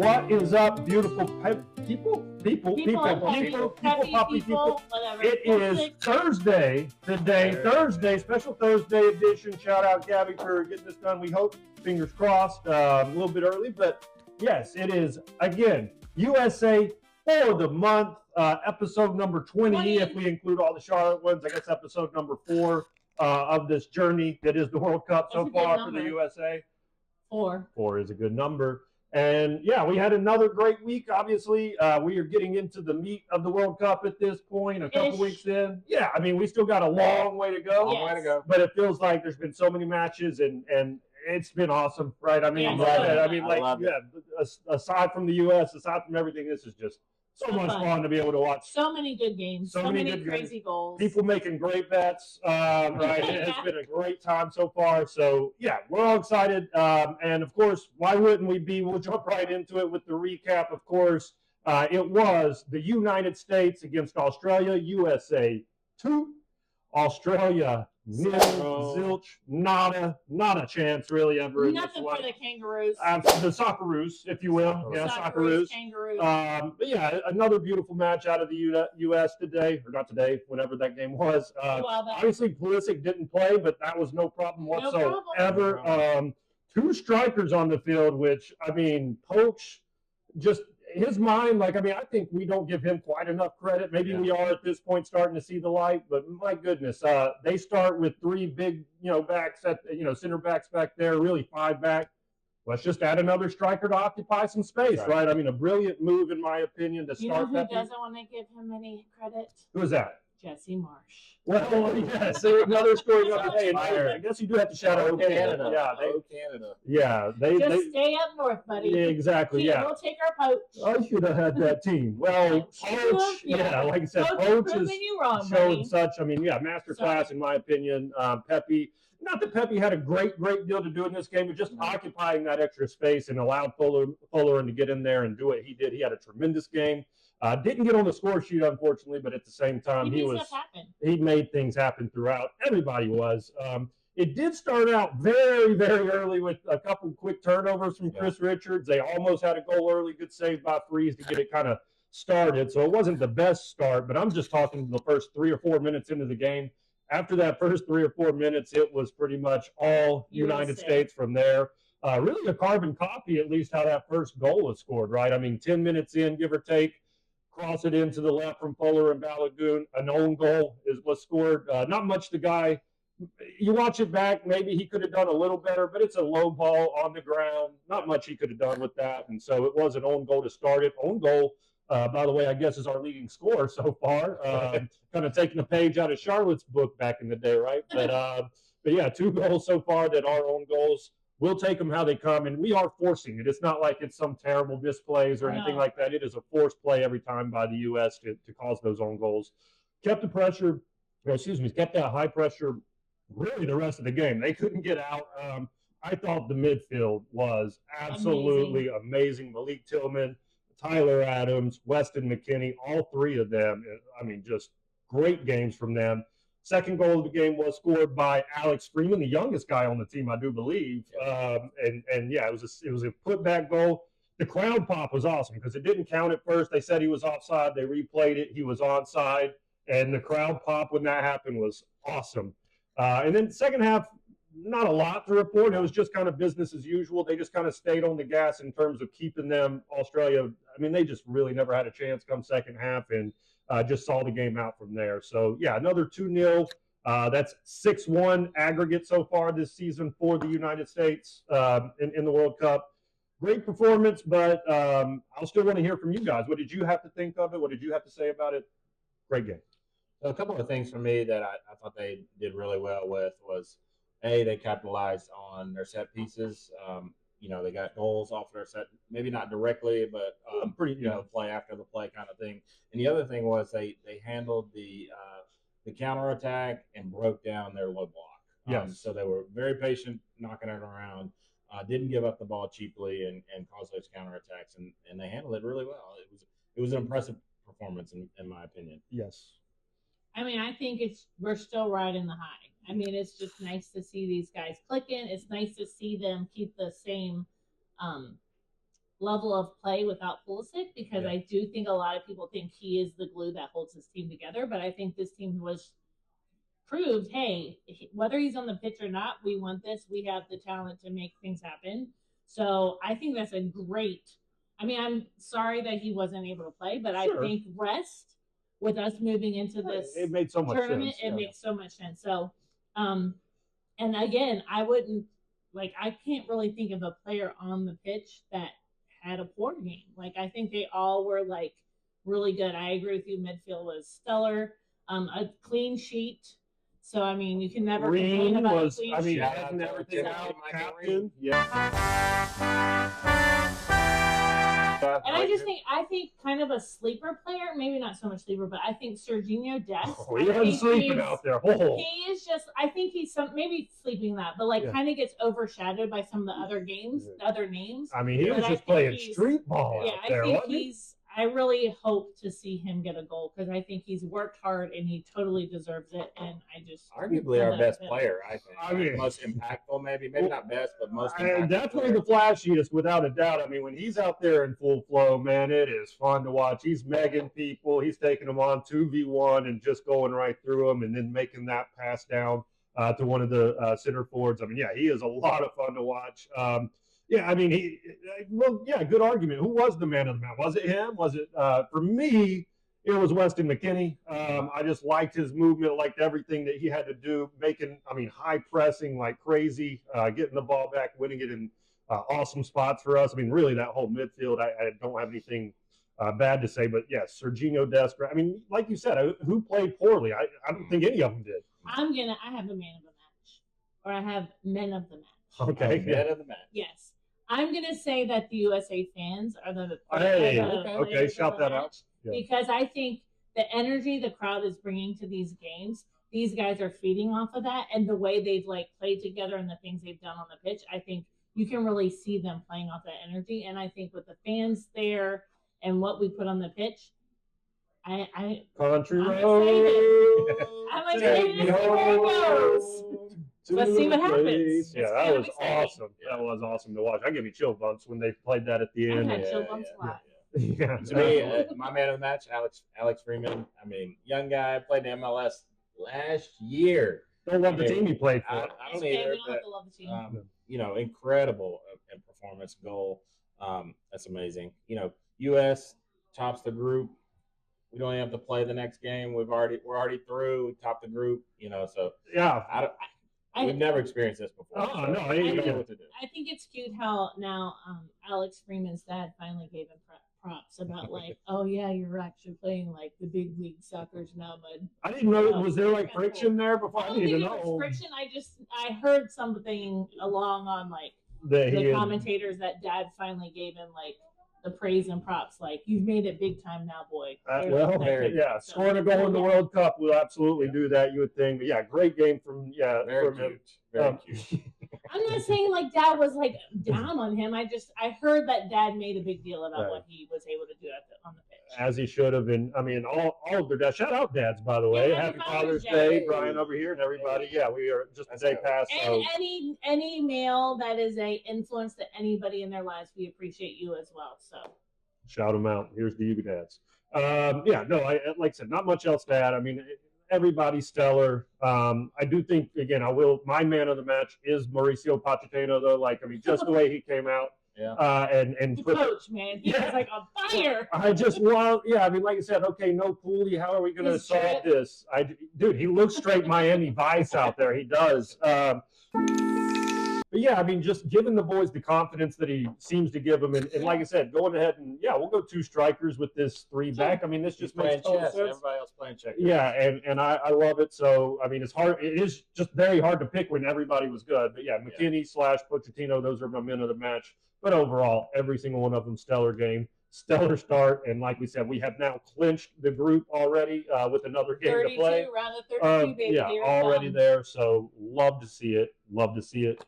What is up, beautiful people, puppy people, whatever. It is Thursday today, special Thursday edition. Shout out Gabby for getting this done. We hope, fingers crossed, a little bit early, but yes, it is, again, USA for the month, episode number 20, if we include all the Charlotte ones. I guess episode number 4 of this journey that is the World Cup so far for the USA. 4 is a good number. And yeah, we had another great week. Obviously, we are getting into the meat of the World Cup at this point, a couple weeks in. Yeah, I mean, we still got a long way to go. But it feels like there's been so many matches, and it's been awesome, right? I mean, aside from the U.S., aside from everything, this is just so much fun to be able to watch. So many good games. So many crazy goals. People making great bets, right? It's been a great time so far. So, yeah, we're all excited. And, of course, why wouldn't we be? We'll jump right into it with the recap, of course. It was the United States against Australia, USA 2. Australia, nil, zilch, nada, not a chance really ever. Nothing for the Kangaroos. The Socceroos, if you will. Socceroos. Kangaroos. But yeah, another beautiful match out of the U.S. today, or not today, whenever that game was. Obviously, Pulisic didn't play, but that was no problem whatsoever. 2 strikers on the field, which, I mean, Poch just... his mind, I think we don't give him quite enough credit. Maybe we are at this point starting to see the light, but my goodness, they start with 3 big, backs at, center backs back there, really 5 back. Let's just add another striker to occupy some space, right? I mean, a brilliant move, in my opinion, to start who doesn't want to give him any credit? Who is that? Jesse Marsh. Well, yes, another scoring up today. I guess you do have to shout out Canada. Canada. Yeah, they stay up north, buddy. Yeah, exactly. Yeah, we'll take our Poach. I should have had that team. Well, Poach, like I said, Poach is showing such. I mean, masterclass in my opinion. Pepe. Not that Pepe had a great deal to do in this game, but just occupying that extra space and allowed Fuller to get in there and do what he did. He had a tremendous game. Didn't get on the score sheet, unfortunately, but at the same time, he made things happen throughout. Everybody was. It did start out very, very early with a couple quick turnovers from Chris Richards. They almost had a goal early. Good save by Freeze to get it kind of started. So it wasn't the best start, but I'm just talking the first 3 or 4 minutes into the game. After that first 3 or 4 minutes, it was pretty much all United States from there. Really a carbon copy, at least, how that first goal was scored, right? I mean, 10 minutes in, give or take. Cross it into the left from Fuller and Balogun. An own goal was scored. Not much the guy. You watch it back, maybe he could have done a little better, but it's a low ball on the ground. Not much he could have done with that. And so it was an own goal to start it. Own goal, by the way, I guess is our leading scorer so far. Kind of taking a page out of Charlotte's book back in the day, right? But yeah, 2 goals so far that are own goals. We'll take them how they come, and we are forcing it. It's not like it's some terrible misplays or anything like that. It is a forced play every time by the U.S. to cause those own goals. Kept that high pressure really the rest of the game. They couldn't get out. I thought the midfield was absolutely amazing. Malik Tillman, Tyler Adams, Weston McKennie, all 3 of them. I mean, just great games from them. Second goal of the game was scored by Alex Freeman, the youngest guy on the team, I do believe. It was a putback goal. The crowd pop was awesome because it didn't count at first. They said he was offside. They replayed it. He was onside. And the crowd pop when that happened was awesome. And then second half, not a lot to report. It was just kind of business as usual. They just kind of stayed on the gas in terms of keeping them, Australia. I mean, they just really never had a chance come second half and just saw the game out from there. So, yeah, another 2-0. That's 6-1 aggregate so far this season for the United States in the World Cup. Great performance, but I'll still want to hear from you guys. What did you have to think of it? What did you have to say about it? Great game. So a couple of things for me that I thought they did really well with was, they capitalized on their set pieces. They got goals off their set, maybe not directly, but play after the play kind of thing. And the other thing was they handled the counterattack and broke down their low block. So they were very patient, knocking it around, didn't give up the ball cheaply and cause those counterattacks, and they handled it really well. It was an impressive performance in my opinion. Yes. I mean, I think we're still riding the high. I mean, it's just nice to see these guys clicking. It's nice to see them keep the same level of play without Pulisic, because Yeah. I do think a lot of people think he is the glue that holds this team together. But I think this team was proved, hey, whether he's on the pitch or not, we want this. We have the talent to make things happen. So I think that's a great. I mean, I'm sorry that he wasn't able to play, but Sure. I think rest with us moving into this It made so much tournament, sense. it makes so much sense. So, and again, I wouldn't I can't really think of a player on the pitch that had a poor game. Like, I think they all were like really good. I agree with you. Midfield was stellar. A clean sheet. So I mean, you can never complain Green about was, a clean I mean, sheet. having everything So- out, Michael captain. Green. And I think kind of a sleeper player, maybe not so much sleeper, but I think Serginho Dest. Oh, he wasn't sleeping out there. Oh. He is just, I think he's maybe sleeping that, but like kind of gets overshadowed by some of the other games, the other names. I mean, he was But just playing street ball Yeah, out there, I think wasn't he? I really hope to see him get a goal, because I think he's worked hard and he totally deserves it. And I just Arguably our best player, I think. I mean- most impactful, maybe not best, but most impactful. And definitely player. the flashiest, without a doubt. I mean, when he's out there in full flow, man, it is fun to watch. He's megging people. He's taking them on 2v1 and just going right through them, and then making that pass down to one of the center forwards. I mean, yeah, he is a lot of fun to watch. Yeah, I mean, good argument. Who was the man of the match? Was it him? Was it, for me, it was Weston McKennie. I just liked his movement, liked everything that he had to do, high pressing like crazy, getting the ball back, winning it in awesome spots for us. I mean, really, that whole midfield, I don't have anything bad to say, but yes, Serginho Dest. I mean, like you said, who played poorly? I don't think any of them did. I have the man of the match, or I have men of the match. Okay. Man of the match. Yes. I'm going to say that the USA fans are the Okay, shout that out. Yeah. Because I think the energy the crowd is bringing to these games, these guys are feeding off of that, and the way they've played together and the things they've done on the pitch, I think you can really see them playing off that energy. And I think with the fans there and what we put on the pitch, Country I'm road. I'm excited to see where it goes. Let's see what happens. Yeah, that was awesome. That was awesome to watch. I give you chill bumps when they played that at the end. I had chill bumps a lot. Yeah. To me, my man of the match, Alex Freeman. I mean, young guy, played in MLS last year. Don't love the team he played for. I don't either, but incredible in performance, goal. That's amazing. U.S. tops the group. We don't even have to play the next game. We're already through. We topped the group. So yeah. We've never experienced this before. Oh, so no, I don't know what to do. I think it's cute how now Alex Freeman's dad finally gave him props about oh yeah, you're actually playing the big league soccer's now, bud. I didn't know. Was there friction there before? I I didn't even know. It was friction. I heard something along on the commentators that dad finally gave him the praise and props. You've made it big time now, boy. Scoring a goal in the World Cup will absolutely do that, you would think. But yeah, great game from Very from him. Very cute. I'm not saying dad was down on him. I heard that dad made a big deal about what he was able to do on the pitch. As he should have. And I mean, all of their dads. Shout out dads, by the way. Yeah, Happy Father's Day, Brian over here, and everybody. Yeah, we are just a day past. And any male that is a influence to anybody in their lives, we appreciate you as well. So shout them out. Here's the you dads. Like I said, not much else to add. I mean, everybody's stellar. I do think, again, my man of the match is Mauricio Pochettino, though. Just the way he came out. Yeah. And the coach, man, he was on fire. I just love, like I said, okay, no Cooley. How are we going to solve this? Dude, he looks straight Miami Vice out there. He does. But yeah, I mean, just giving the boys the confidence that he seems to give them, and like I said, going ahead and we'll go 2 strikers with this 3 back. I mean, this just makes total sense. Everybody else playing checkers. Yeah, and I love it. So I mean, it's hard. It is just very hard to pick when everybody was good. But yeah, McKennie / Pochettino, those are my men of the match. But overall, every single one of them stellar game, stellar start, and like we said, we have now clinched the group already with another game to play. Round of 32, baby. Already there. So love to see it.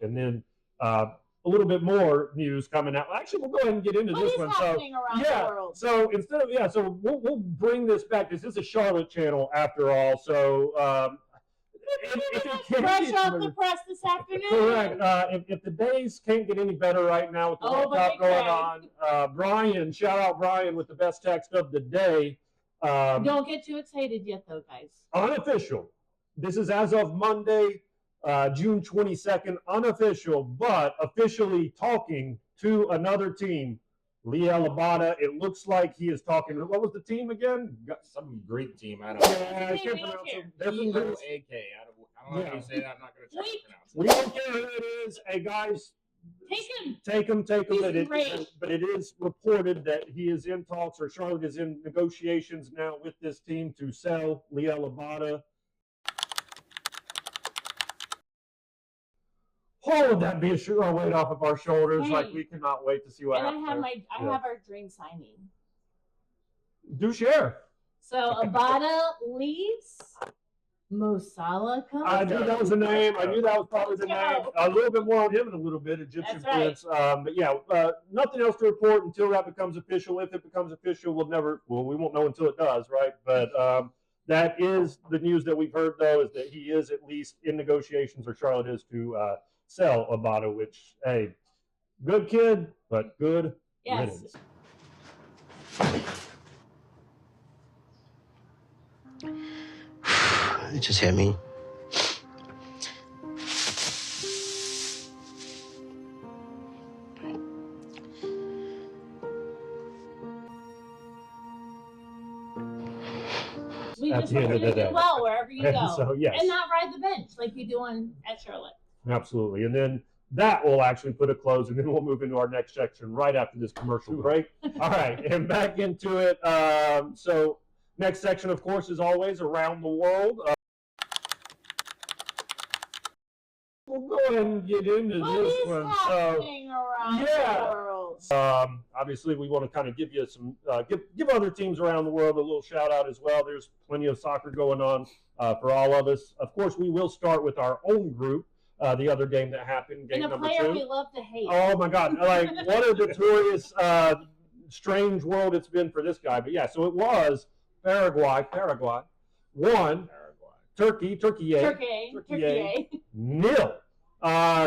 And then a little bit more news coming out. Actually, we'll go ahead and get into this one. Happening around the world? So instead of we'll bring this back. This is a Charlotte channel after all. So Fresh off the press this afternoon. Correct. If the days can't get any better right now with the World Cup going on, Brian, shout out Brian with the best text of the day. Don't get too excited yet, though, guys. Unofficial. This is as of Monday, June 22nd. Unofficial, but officially talking to another team. Liel Abada, it looks like he is talking. What was the team again? Some Greek team. I don't know. Yeah, I can't pronounce it. They're from Greece. I don't know how you say that. I'm not going to try to pronounce it. We don't care who it is. Hey, guys. Take him. But it is reported that he is in talks, or Charlotte is in negotiations now with this team to sell Liel Abada. Oh, would that be a weight off of our shoulders? Hey. Like, we cannot wait to see what happens. And I have our dream signing. Do share. So Abada leaves. Mo Salah comes. I knew that was the name. I knew that was probably the name. A little bit more on him in a little bit, Egyptian Prince. But yeah, nothing else to report until that becomes official. If it becomes official, we won't know until it does, right? But that is the news that we've heard, though, is that he is at least in negotiations, or Charlotte is, to sell Abada, which, hey, good kid, but good riddance. It just hit me. We just want you to do well wherever you go. So, yes. And not ride the bench like you do at Charlotte. Absolutely. And then that will actually put a close, and then we'll move into our next section right after this commercial break. All right, and back into it. So next section, of course, is always around the world. We'll go ahead and get into this one. Around the world? Obviously, we want to kind of give you some, give other teams around the world a little shout out as well. There's plenty of soccer going on for all of us. Of course, we will start with our own group. The other game that happened, game number 2. And a player we love to hate. Oh my God! Like, what a notorious, strange world it's been for this guy. But yeah, so it was Paraguay won. Turkey 0.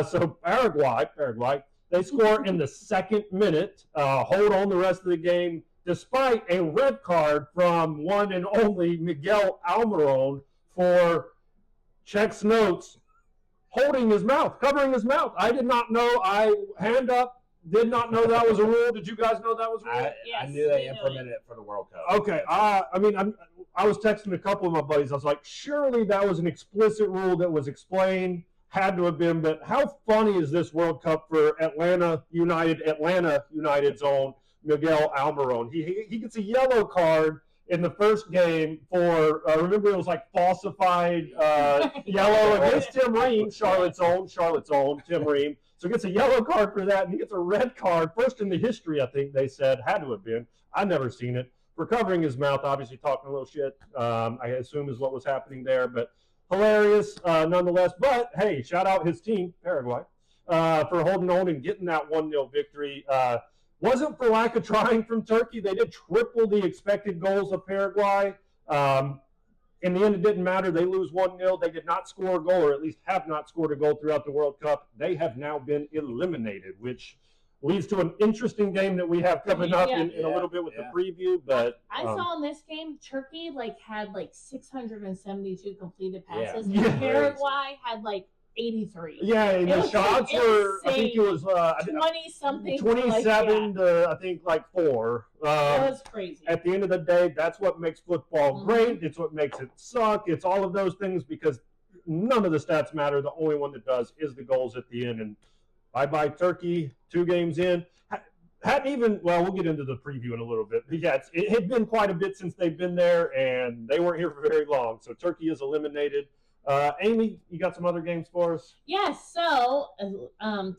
So Paraguay, they score in the 2nd minute, hold on the rest of the game, despite a red card from one and only Miguel Almiron for checks notes, holding his mouth, covering his mouth. I did not know. Hand up, did not know that was a rule. Did you guys know that was a rule? I knew they implemented it for the World Cup. Okay. I was texting a couple of my buddies. I was like, surely that was an explicit rule that was explained. Had to have been. But how funny is this World Cup for Atlanta United's own Miguel Almiron? He gets a yellow card in the first game for, remember, it was like falsified yellow against Tim Ream, Charlotte's own Tim Ream. So he gets a yellow card for that, and he gets a red card, first in the history, I think they said, had to have been. I've never seen it. For covering his mouth, obviously talking a little shit, I assume is what was happening there, but hilarious nonetheless. But, hey, shout out his team, Paraguay, for holding on and getting that 1-0 victory. Wasn't for lack of trying from Turkey. They did triple the expected goals of Paraguay. In the end, it didn't matter. They lose 1-0. They did not score a goal, or at least have not scored a goal throughout the World Cup. They have now been eliminated, which leads to an interesting game that we have coming up in a little bit with the preview. But I saw in this game, Turkey had 672 completed passes. Yeah. And Paraguay had 83. Yeah, and the shots were, I think it was 20-something. 27 to, I think, 4. That was crazy. At the end of the day, that's what makes football great. It's what makes it suck. It's all of those things, because none of the stats matter. The only one that does is the goals at the end. And bye-bye Turkey, 2 games in. Hadn't even, well, we'll get into the preview in a little bit. But yeah, it had been quite a bit since they've been there, and they weren't here for very long. So Turkey is eliminated. Amy, you got some other games for us? Yes. So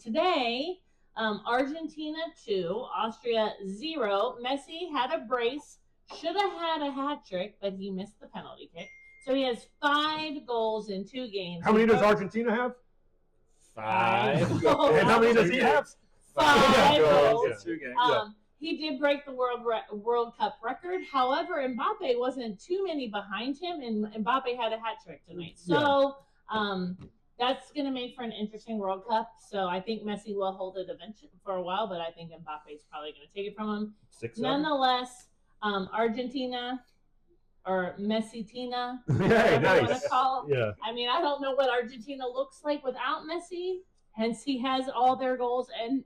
today, Argentina 2, Austria 0. Messi had a brace, should have had a hat trick, but he missed the penalty kick. So he has 5 goals in 2 games. How many does Argentina have? 5. And how many does he have? 5 goals. 2 games. He did break the World Cup record. However, Mbappe wasn't too many behind him, and Mbappe had a hat trick tonight. So That's going to make for an interesting World Cup. So I think Messi will hold it eventually for a while, but I think Mbappe's probably going to take it from him. 6-7. Nonetheless, Argentina or Messi-tina, Hey, whatever you want nice. to call. Yeah. I mean, I don't know what Argentina looks like without Messi. Hence, he has all their goals and,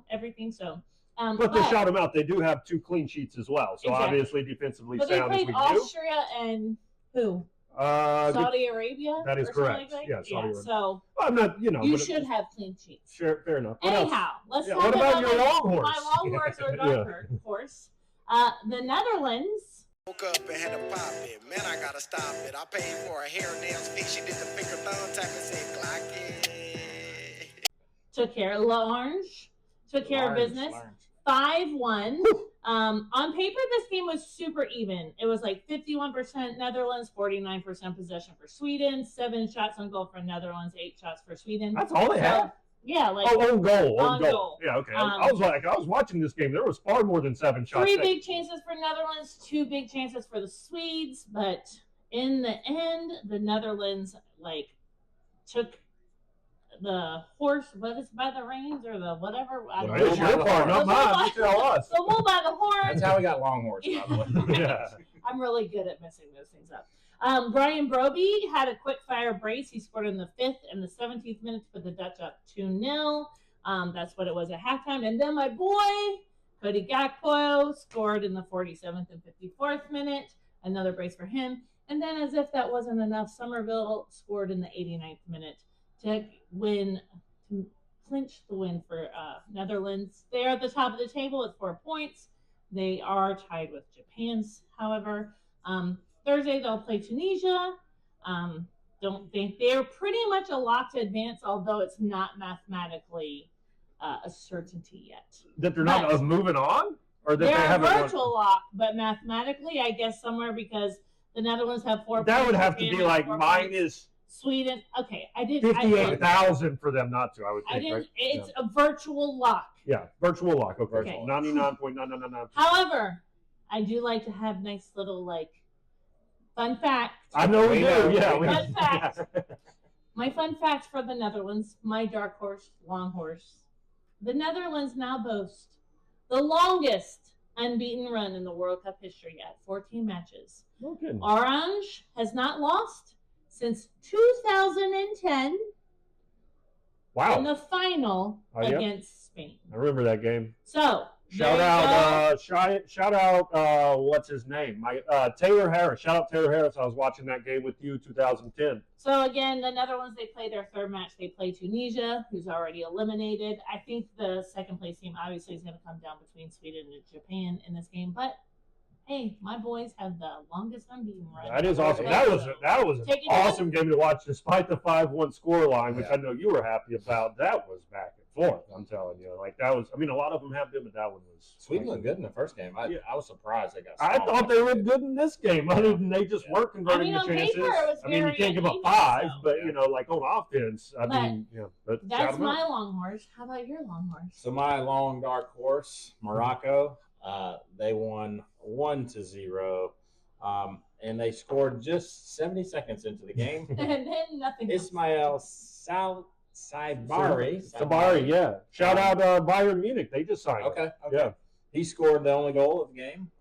everything. So, But they shot him out. They do have 2 clean sheets as well. So Exactly. obviously defensively But they sound as played we Austria and who? Saudi Arabia? That is or something correct. Like that? Yeah, Saudi Arabia. So I'm not, you should have clean sheets. Sure, fair enough. What else? Anyhow, let's Yeah, talk what about your long horse? My long horse or dark horse. The Netherlands. Woke up and had to pop it. Man, I gotta stop it. I paid for a hair nails fix. She did the finger thumb tap and said, "Glock it." Took care of L'Orange. Took care of business. 5-1. On paper, this game was super even. It was like 51% Netherlands, 49% possession for Sweden, 7 shots on goal for Netherlands, 8 shots for Sweden. That's all they had? Yeah, like own goal. On goal. Yeah, okay. I was watching this game. There was far more than 7 shots. 3 big chances for Netherlands, 2 big chances for the Swedes, but in the end, the Netherlands took the horse, what is by the reins or the whatever? I don't know. It's your part, not mine. You tell us. The bull by the horn. That's how we got long horse, by the way. Yeah. I'm really good at messing those things up. Brian Broby had a quick fire brace. He scored in the 5th and the 17th minute to put the Dutch up 2-0. That's what it was at halftime. And then my boy, Cody Gakpo, scored in the 47th and 54th minute. Another brace for him. And then, as if that wasn't enough, Somerville scored in the 89th minute to clinch the win for Netherlands. They are at the top of the table with 4 points. They are tied with Japan's, however. Thursday, they'll play Tunisia. Don't think they're pretty much a lock to advance, although it's not mathematically a certainty yet. That they're not moving on? Or that they're they haven't a virtual lock, but mathematically, I guess somewhere because the Netherlands have 4 points. That would have to be like minus Sweden. Okay, I did 58,000 for them not to, I would think. Right? It's a virtual lock. Yeah, virtual lock. Okay. 99.999%. However, I do like to have nice little fun fact. I know we do. Yeah. Fun fact. My fun fact for the Netherlands, my dark horse, long horse. The Netherlands now boast the longest unbeaten run in the World Cup history at 14 matches. No kidding. Orange has not lost since 2010. Wow. In the final against Spain. I remember that game. So shout out what's his name? Taylor Harris. Shout out Taylor Harris. I was watching that game with you 2010. So again, the Netherlands, they play their 3rd match. They play Tunisia, who's already eliminated. I think the 2nd place team obviously is going to come down between Sweden and Japan in this game, but hey, my boys have the longest unbeaten run. That is awesome. That was an awesome game to watch, despite the 5-1 scoreline, which I know you were happy about. That was back and forth. I'm telling you, that was. I mean, a lot of them have been, but that one was. Sweden looked good in the first game. I was surprised they got. I thought they looked good in this game, other than they just weren't converting the chances. You can't give up 5, but on offense, But that's my long horse. How about your long horse? So my long dark horse, Morocco. They won 1-0, and they scored just 70 seconds into the game. And then nothing. Ismail Sabari, yeah. Shout out Bayern Munich. They just signed. Okay. Yeah. He scored the only goal of the game.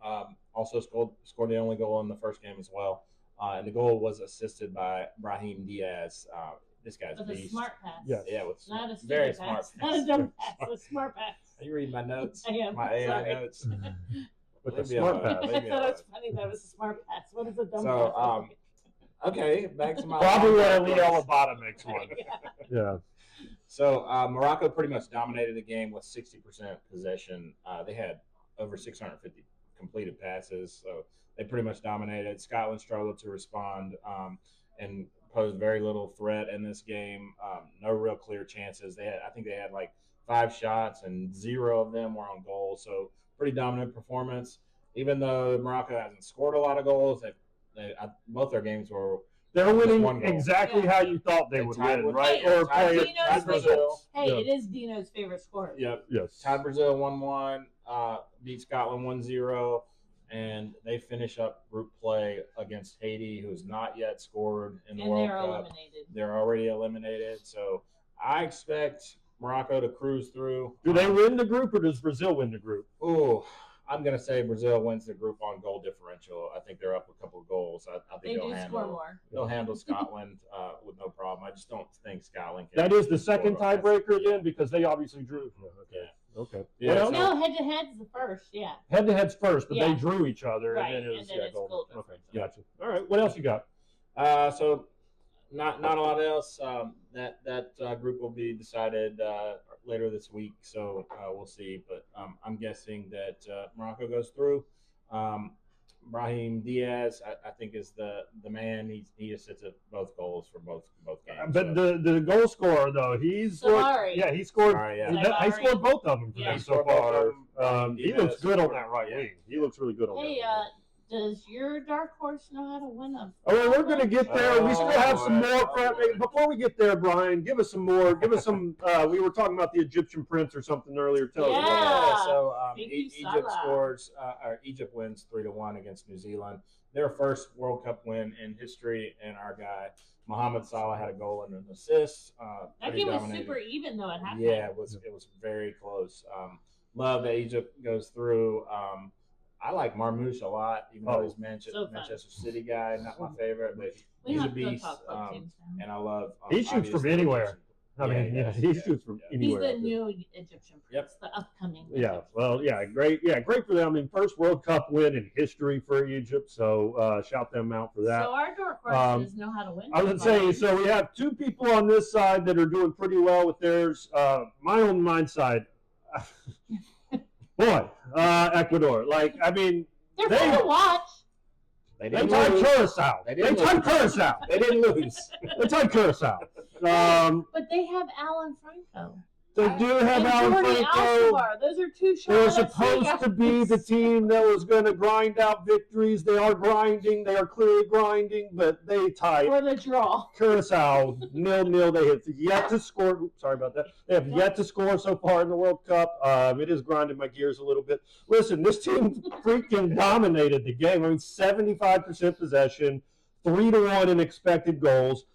Also scored the only goal in the first game as well. And the goal was assisted by Brahim Diaz. This guy's with beast. A smart pass. Yes. Yeah, with not a very pass. smart pass. Not a dumb pass, a smart pass. Are you reading my notes? I am. My AI Sorry. notes. With the smart pass. I thought it was funny that it was a smart pass. What is a dumb pass? Okay, back to my probably where Leo Labata makes one. Yeah. So Morocco pretty much dominated the game with 60% possession. They had over 650 completed passes, so they pretty much dominated. Scotland struggled to respond and posed very little threat in this game. No real clear chances. I think they had 5 shots and 0 of them were on goal. So pretty dominant performance. Even though Morocco hasn't scored a lot of goals, both their games were. They're winning exactly how you thought they would win, right? Hey, or play Dino's Brazil. It is Dino's favorite score. Yep. Yes. Tied Brazil 1-1. Beat Scotland 1-0. and they finish up group play against Haiti, who's not yet scored in the World Cup. Eliminated. They're already eliminated. So I expect Morocco to cruise through. Do they win the group, or does Brazil win the group? Oh, I'm going to say Brazil wins the group on goal differential. I think they're up a couple of goals. I think they'll handle Scotland with no problem. I just don't think Scotland can. That is the second tiebreaker then, because they obviously drew. Okay. Yeah, Well, no, head-to-head's the first, yeah. Head-to-head's first, but they Yeah. drew each other, Right, and then it was and then it's goal Okay, difference. gotcha. All right, what else you got? So not a lot else. That group will be decided later this week, so we'll see. But I'm guessing that Morocco goes through. Brahim Diaz, I think, is the man. He just sits at both goals for both games. But the goal scorer though, he scored Sorry, yeah. he scored both of them for Yeah. them so far. He looks good on scored, that right yeah. wing. He looks really good on Hey, that. does your dark horse know how to win them? Oh, well, we're gonna get there. We still have some more crap. boy. Before we get there, Brian, give us some more. Give us some. We were talking about the Egyptian prince or something earlier. Tell us. Yeah. So Thank you, Egypt Salah. Egypt wins 3-1 against New Zealand. Their first World Cup win in history, and our guy Mohamed Salah had a goal and an assist. That game was super even though it happened. Yeah, it was very close. Love that Egypt goes through. I like Marmoush a lot, even though he's Manchester City guy. Not my favorite, but he's a beast. And I love. He shoots from anywhere. I mean, he shoots from anywhere. He's the new Egyptian prince, the upcoming. Yeah, well, great for them. I mean, first World Cup win in history for Egypt, so shout them out for that. So our dark horses know how to win. I was saying, so we have two people on this side that are doing pretty well with theirs. Mine side, boy, Ecuador. Like, I mean, they're fun to watch. They tied Curacao. They tied Curacao. They didn't lose. They tied Curacao. But they have Alan Franco. They do have Alan Franco. Alcivar. Those are two shots. They were supposed to be the team that was going to grind out victories. They are grinding. They are clearly grinding, but they tied For the draw. Curacao 0-0. They have yet to score. Oops, sorry about that. They have yet to score so far in the World Cup. It is grinding my gears a little bit. Listen, this team freaking dominated the game. I mean, 75% possession, 3-1 in expected goals.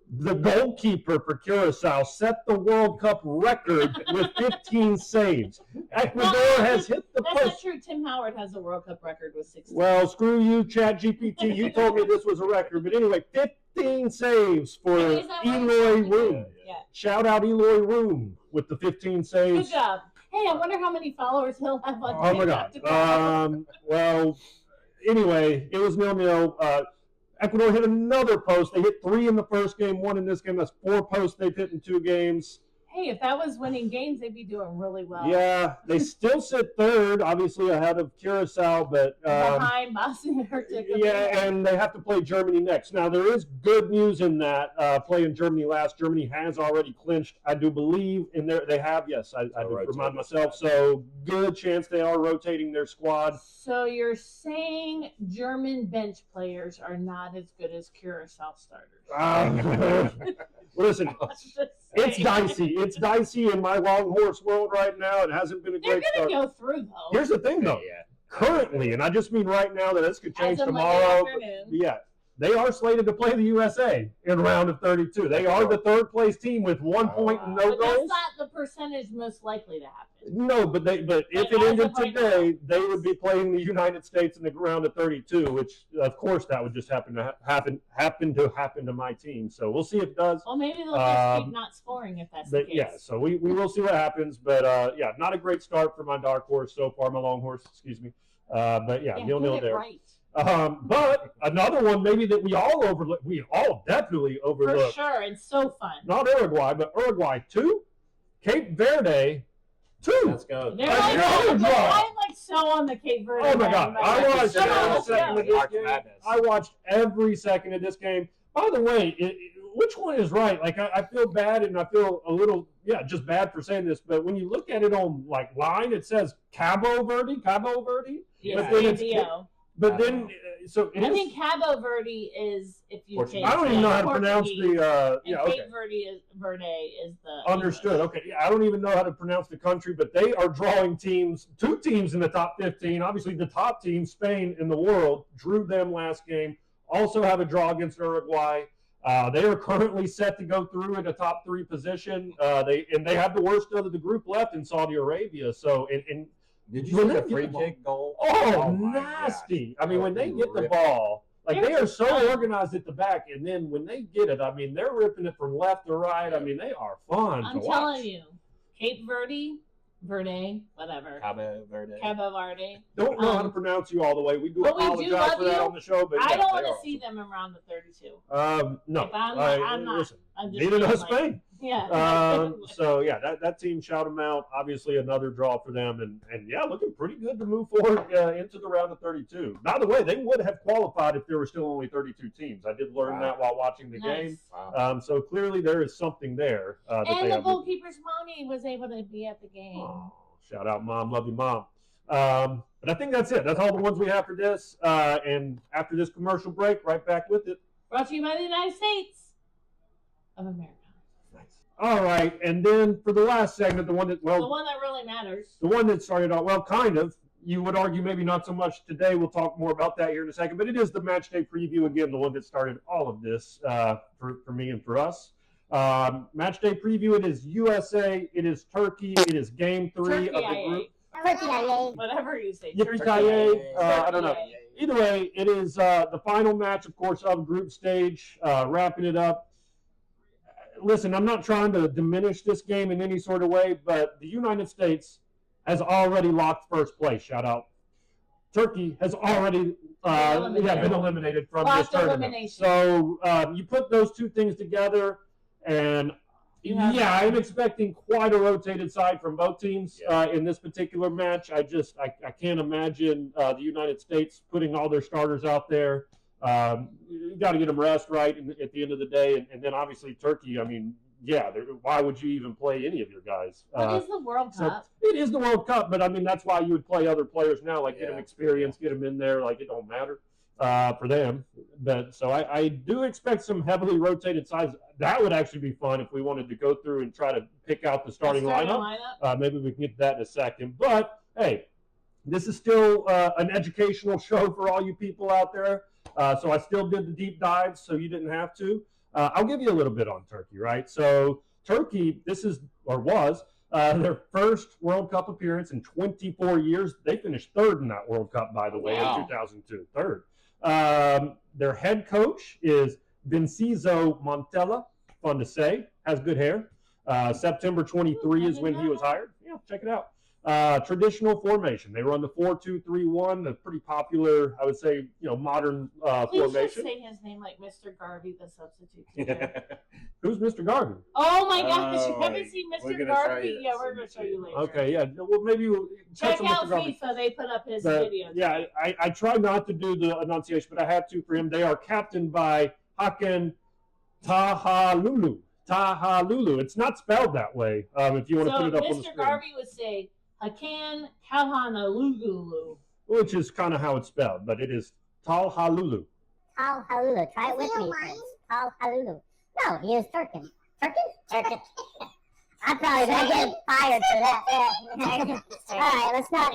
The goalkeeper for Curacao set the World Cup record with 15 saves. Ecuador has hit the post. That's not true. Tim Howard has a World Cup record with 16. Well, screw you, ChatGPT. You told me this was a record. But anyway, 15 saves for Eloy Room. Yeah. Shout out Eloy Room with the 15 saves. Good job. Hey, I wonder how many followers he'll have on Oh, my God. Well, anyway, it was 0-0. Ecuador hit another post. They hit 3 in the first game, 1 in this game. That's 4 posts they've hit in 2 games. Hey, if that was winning games, they'd be doing really well. Yeah, they still sit third, obviously ahead of Curacao, but behind Bosnia and Herzegovina. Yeah, and they have to play Germany next. Now there is good news in that playing Germany last. Germany has already clinched, I do believe, in there they have. Yes, I do remind myself. So good chance they are rotating their squad. So you're saying German bench players are not as good as Curacao starters? Listen, it's dicey. It's dicey in my long horse world right now. It hasn't been a great start. They're going to go through, though. Here's the thing, though. Yeah. Currently, and I just mean right now that this could change tomorrow. Yeah, they are slated to play the USA in round of 32. They are the third place team with 1 point and no but goals. That's not the percentage most likely to happen. No, but if it ended today, they would be playing the United States in the round of 32, which of course that would just happen to my team. So we'll see if it does. Well, maybe they'll just keep not scoring if that's the case. Yeah, so we will see what happens. But yeah, not a great start for my dark horse so far, my long horse, excuse me. But yeah, 0-0 there. Right. But another one maybe that we all overlook, we all definitely overlook. For sure, it's so fun. Not Uruguay, but Uruguay 2, Cape Verde 2. Let's go. They're I'm like so on the Cape Verde. Oh my God! I watched every second of this game. By the way, which one is right? Like I feel bad, and I feel a little just bad for saying this, but when you look at it on like line, it says Cabo Verde. Yeah, but then so I think Cabo Verde is, if you take, I don't even know how to pronounce the. Cape Verde is the understood. English. Okay, yeah, I don't even know how to pronounce the country, but they are drawing teams, 2 teams in the top 15. Obviously, the top team, Spain in the world, drew them last game. Also have a draw against Uruguay. They are currently set to go through in a top 3 position. They have the worst of the group left in Saudi Arabia. So, and did you see the free kick goal? Oh, nasty! I mean, when they get the ball, like they are so organized at the back, and then when they get it, I mean, they're ripping it from left to right. I mean, they are fun. I'm telling you, Cape Verde, whatever. Cabo Verde. Don't know how to pronounce you all the way. We do apologize for that on the show, but I don't want to see them around the 32. No, I'm not. Listen, I'm just neither does Spain. Yeah. So yeah, that team, shout them out. Obviously, another draw for them, and yeah, looking pretty good to move forward into the round of 32. By the way, they would have qualified if there were still only 32 teams. I did learn that while watching the game. Wow. So clearly there is something there. And the goalkeeper's mommy was able to be at the game. Oh, shout out, Mom. Love you, Mom. But I think that's it. That's all the ones we have for this. And after this commercial break, right back with it. Brought to you by the United States of America. All right, and then for the last segment, the one that really matters. The one that started out, well, kind of. You would argue maybe not so much today. We'll talk more about that here in a second. But it is the match day preview, again, the one that started all of this for me and for us. Match day preview, it is USA, it is Turkey, it is game 3 of the group. Whatever you say. I don't know. Either way, it is the final match, of course, of group stage, wrapping it up. Listen, I'm not trying to diminish this game in any sort of way, but the United States has already locked first place. Shout out. Turkey has already been eliminated from this tournament. So you put those 2 things together, and I'm expecting quite a rotated side from both teams in this particular match. I can't imagine the United States putting all their starters out there. You got to get them rest right at the end of the day, and then obviously Turkey. I mean, why would you even play any of your guys? It is the World Cup. It is the World Cup, but I mean that's why you would play other players now, like get them experience, get them in there. Like it don't matter for them. But so I do expect some heavily rotated sides. That would actually be fun if we wanted to go through and try to pick out the starting lineup. Maybe we can get to that in a second. But hey, this is still an educational show for all you people out there. So I still did the deep dives, so you didn't have to. I'll give you a little bit on Turkey, right? So Turkey, was their first World Cup appearance in 24 years. They finished 3rd in that World Cup, by the way, in 2002. 3rd. Their head coach is Vincenzo Montella. Fun to say. Has good hair. September 23 is when he was hired. Yeah, check it out. Traditional formation. They run the 4-2-3-1, a pretty popular, I would say, modern formation. Please just say his name like Mr. Garvey, the substitute teacher. Who's Mr. Garvey? Oh my gosh, you haven't seen Mr. Garvey? Yeah, we're going to show you later. Okay, yeah. Well, maybe we'll check out FIFA. They put up his video. Yeah, I try not to do the enunciation, but I had to for him. They are captained by Hakan Tahalulu. It's not spelled that way. If you want to put it up on the screen. Mr. Garvey would say Hakan Talhanalulu, which is kind of how it's spelled, but it is Talhalulu. Talhalulu. Try it with me, please. Talhalulu. No, he is Turkin. Turkin. I'm probably going to get fired for that. Yeah. All right, let's not,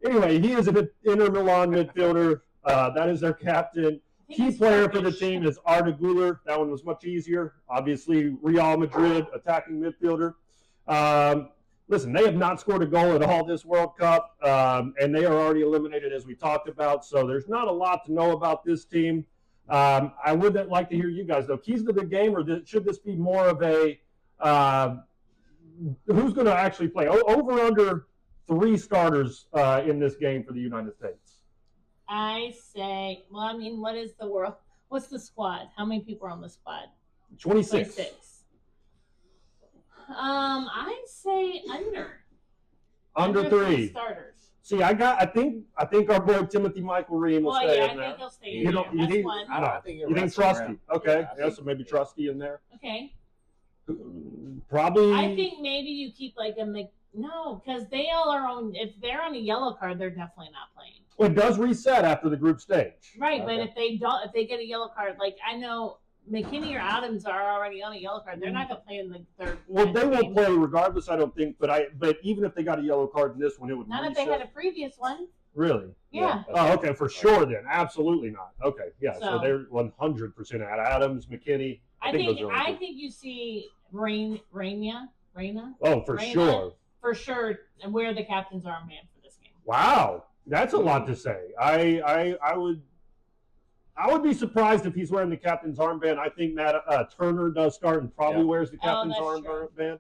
Anyway, he is an Inter Milan midfielder. That is their captain. Key player for the team is Arda Güler. That one was much easier. Obviously, Real Madrid, attacking midfielder. Listen, they have not scored a goal at all this World Cup, and they are already eliminated, as we talked about. So there's not a lot to know about this team. I would like to hear you guys, though. Keys to the game, or should this be more of a who's going to actually play? Over under 3 starters in this game for the United States. I say, what's the squad? How many people are on the squad? 26. I say under 3 starters. See, I think our boy Timothy Michael Ream will stay in there. I think he'll stay in there. You think Trusty? Okay, so maybe Trusty in there. Okay. Probably. I think maybe you keep no, because they all are on. If they're on a yellow card, they're definitely not playing. Well, it does reset after the group stage. Right, but if they get a yellow card, like I know McKinney or Adams are already on a yellow card. They're not going to play in the third. Well, they won't play regardless, I don't think. But even if they got a yellow card in this one, it would not reset. if they had a previous one. Really? Yeah. Oh, okay, for sure then. Absolutely not. Okay, yeah. So they're 100% at Adams, McKinney. I think you see Reyna. Oh, for sure. For sure, and wear the captain's armband for this game. Wow, that's a lot to say. I would be surprised if he's wearing the captain's armband. I think Matt Turner does start and probably wears the captain's armband.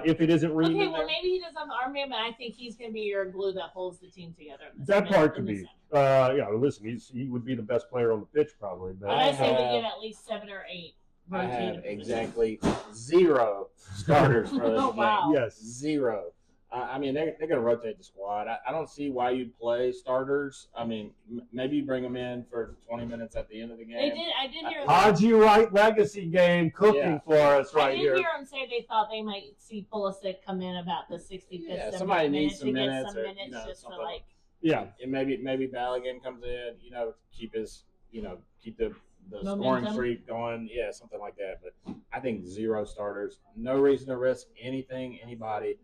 If it isn't Reed. Okay, well maybe he does have the armband, but I think he's going to be your glue that holds the team together. That part could be. Listen, he would be the best player on the pitch probably. But I say we get at least 7 or 8. I have exactly 0 starters for this game. Wow. Yes, 0. I mean, they're going to rotate the squad. I don't see why you'd play starters. I mean, maybe you bring them in for 20 minutes at the end of the game. I did hear Haji Wright legacy game cooking for us right here. I did hear them say they thought they might see Pulisic come in about the 65th, 70th somebody minute needs some minutes, to get some minutes just to like. Yeah, and maybe Balogun comes in, keep his, keep the scoring streak going. Yeah, something like that. But I think 0 starters. No reason to risk anything, anybody.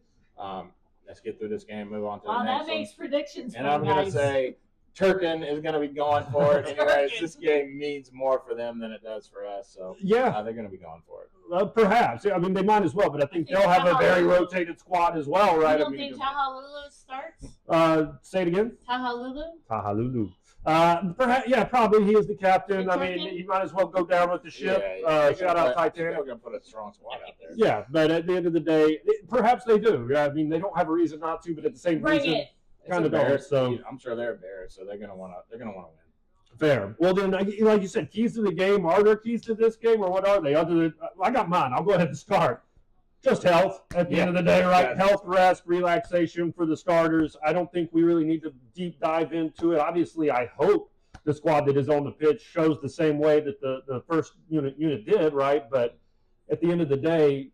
Let's get through this game, move on to the next one. That makes predictions. And I'm going to say Turkin is going to be going for it. Anyways, this game means more for them than it does for us. So they're going to be going for it. Perhaps. I mean, they might as well, but I think they'll have a very rotated squad as well, right? You don't think Tahalulu starts? Say it again. Tahalulu. Perhaps, probably he is the captain. I mean, he might as well go down with the ship. Shout out Titanic. They're going to put a strong squad out there. Yeah, but at the end of the day, perhaps they do. I mean, they don't have a reason not to, but at the same reason, kind of don't. So I'm sure they're embarrassed, so they're going to want to win. Fair. Well, then, like you said, keys to the game. Are there keys to this game, or what are they? Other than I got mine. I'll go ahead and start. Just health at the end of the day, right? Yeah. Health, rest, relaxation for the starters. I don't think we really need to deep dive into it. Obviously, I hope the squad that is on the pitch shows the same way that the first unit did, right? But at the end of the day,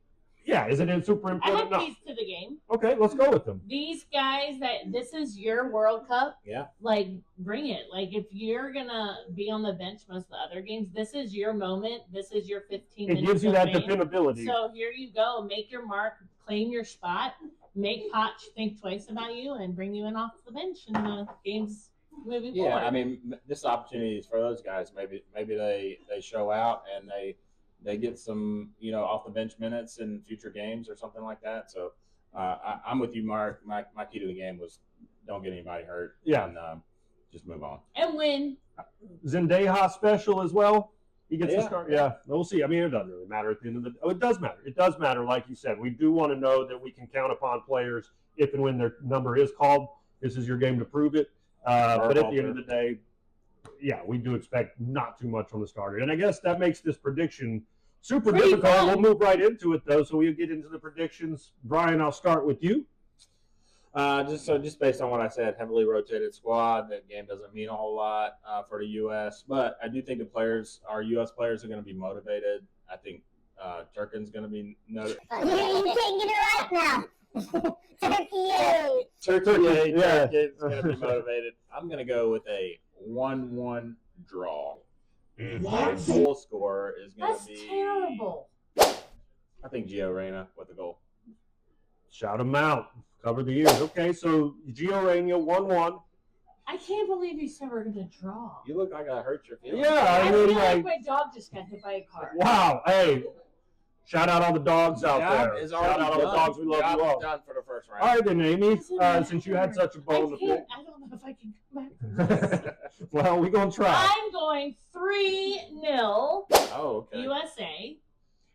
is it super important? I have keys to the game. Okay, let's go with them. These guys, this is your World Cup. Yeah. Like, bring it. Like, if you're going to be on the bench most of the other games, this is your moment. This is your 15 minutes. It gives you that fame. dependability. So here you go. Make your mark. Claim your spot. Make Poch think twice about you and bring you in off the bench in the games moving forward. Yeah, I mean, this opportunity is for those guys. Maybe they show out and they get some, off the bench minutes in future games or something like that. So I'm with you, Mark. My key to the game was don't get anybody hurt. Yeah. And just move on. And win. Zendeja special as well. He gets to start. Yeah, we'll see. I mean, it doesn't really matter at the end of the day. Oh, it does matter. It does matter, like you said. We do want to know that we can count upon players if and when their number is called. This is your game to prove it. But at the end of the day, we do expect not too much on the starter. And I guess that makes this prediction super difficult. Fun. We'll move right into it, though. So we'll get into the predictions. Brian, I'll start with you. Just based on what I said, heavily rotated squad. That game doesn't mean a whole lot for the U.S., but I do think our U.S. players are going to be motivated. I think Turkin's going to be You can't get it right now. Turkey is going to be motivated. I'm going to go with a 1-1 draw. What? The goal scorer is going to be. That's terrible. I think Gio Reyna with the goal. Shout him out. Cover the ears. Okay, so Gio Reyna 1-1. I can't believe you said we're going to draw. You look like I hurt your feelings. Yeah, I feel like my dog just got hit by a car. Wow. Hey, shout out all the dogs out there. Shout out all the dogs. We love you all. Done for the first round. All right, then, Amy, since you had such a bone to pick. I don't know if I can come back. Well, we're going to try. I'm going 3-0 USA,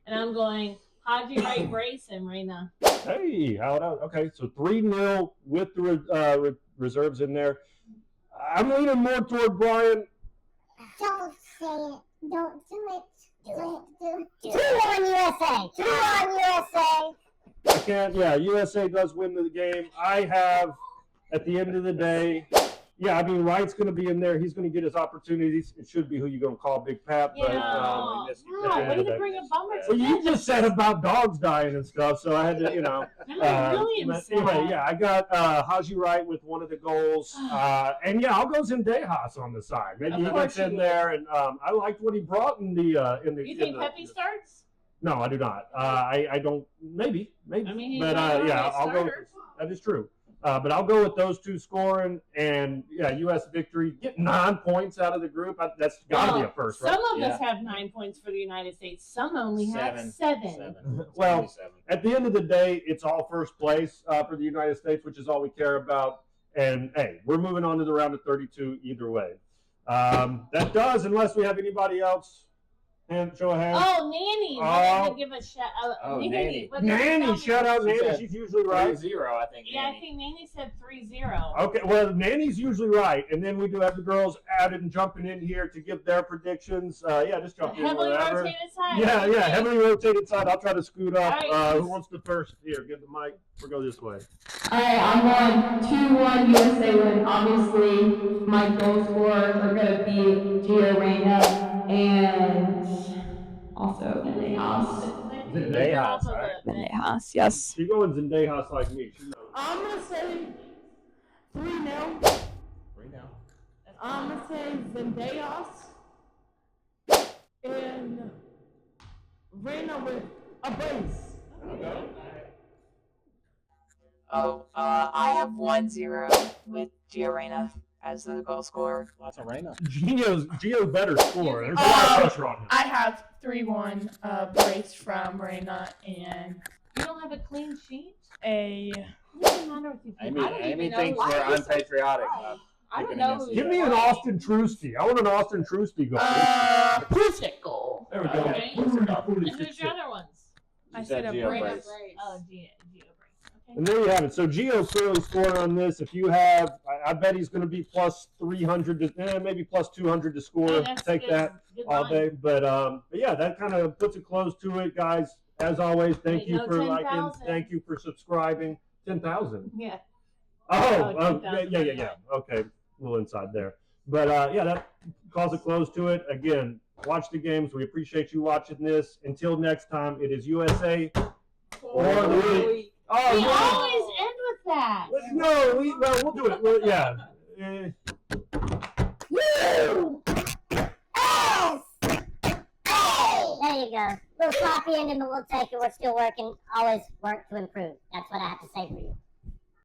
and I'm going Haji Wright Brace and Reyna. Hey, how about okay? So 3-0 with the reserves in there. I'm leaning more toward Brian. Don't say it. Don't do it. Do it. 2-1 USA. 2-1 USA. I can't. Yeah, USA does win the game. I have, at the end of the day, yeah, I mean, Wright's going to be in there. He's going to get his opportunities. It should be who you're going to call Big Pat. Yeah, But, way to bring a bummer to well, you this. just said about dogs dying and stuff, so I had to, I really am sad. anyway, yeah, I got Haji Wright with one of the goals. And, yeah, I'll go Zendejas on the side. Maybe he gets in there. And I liked what he brought in the You think Pepe starts? No, I do not. I don't. Maybe. I mean, he's but not yeah, really I'll go. That is true. But I'll go with those two scoring, and yeah, U.S. victory. Get 9 points out of the group. That's got to be a first, right? Some of us have 9 points for the United States. Some only have 7. Well, at the end of the day, it's all first place for the United States, which is all we care about. And hey, we're moving on to the round of 32 either way. That does, unless we have anybody else. Show a hand. Oh, Nanny. Let me give a shout out. Nanny. Nanny, shout out Nanny. She's usually right. 3-0, I think. Yeah, I think Nanny said 3-0. Okay, well, Nanny's usually right. And then we do have the girls added and jumping in here to give their predictions. Yeah, just jump in Heavily wherever. rotated side. Yeah, heavily rotated side. I'll try to scoot up. Right. Who wants the first? Here, get the mic. We'll go this way. All right, I'm going 2-1 USA win. Obviously, my goal scorers are going to be Gio Reyna and also Zendejas. Zendejas, right? Zendejas, yes. She's going Zendejas like me. She knows. I'm going to say 3-0. 3-0. I'm going to say Zendejas and Reyna with a brace. Okay. I have 1-0 with Gio Reyna as the goal scorer. Lots of Reyna. Gio's better score. There's a lot of pressure on him. I have 3-1 brace from Reyna and You don't have a clean sheet? a. It doesn't matter if you Amy thinks we're unpatriotic. I don't know. Give me an Austin Trusty. I want an Austin Trusty goal. Pulisic goal. There we go. Okay. And who's your other ones? I said said a Gio brace. brace. Oh, Gio Brace. Okay. And there you have it. So Gio clearly scoring on this. If you have, I bet he's going to be plus 300, maybe plus 200 to score. Hey, that's Take good. that Good all line. day. But yeah, that kind of puts a close to it, guys. As always, thank There you you for go, liking. 10,000. Thank you for subscribing. 10,000. Yeah. Oh, 10,000. yeah. Okay, a little inside there. But yeah, that calls a close to it. Again, watch the games. We appreciate you watching this. Until next time, it is USA or the week. Oh, We no. always end with that. No, we'll do it. Yeah. Woo! Yes! Hey! There you go. Little sloppy ending, but we'll take it. We're still working. Always work to improve. That's what I have to say for you.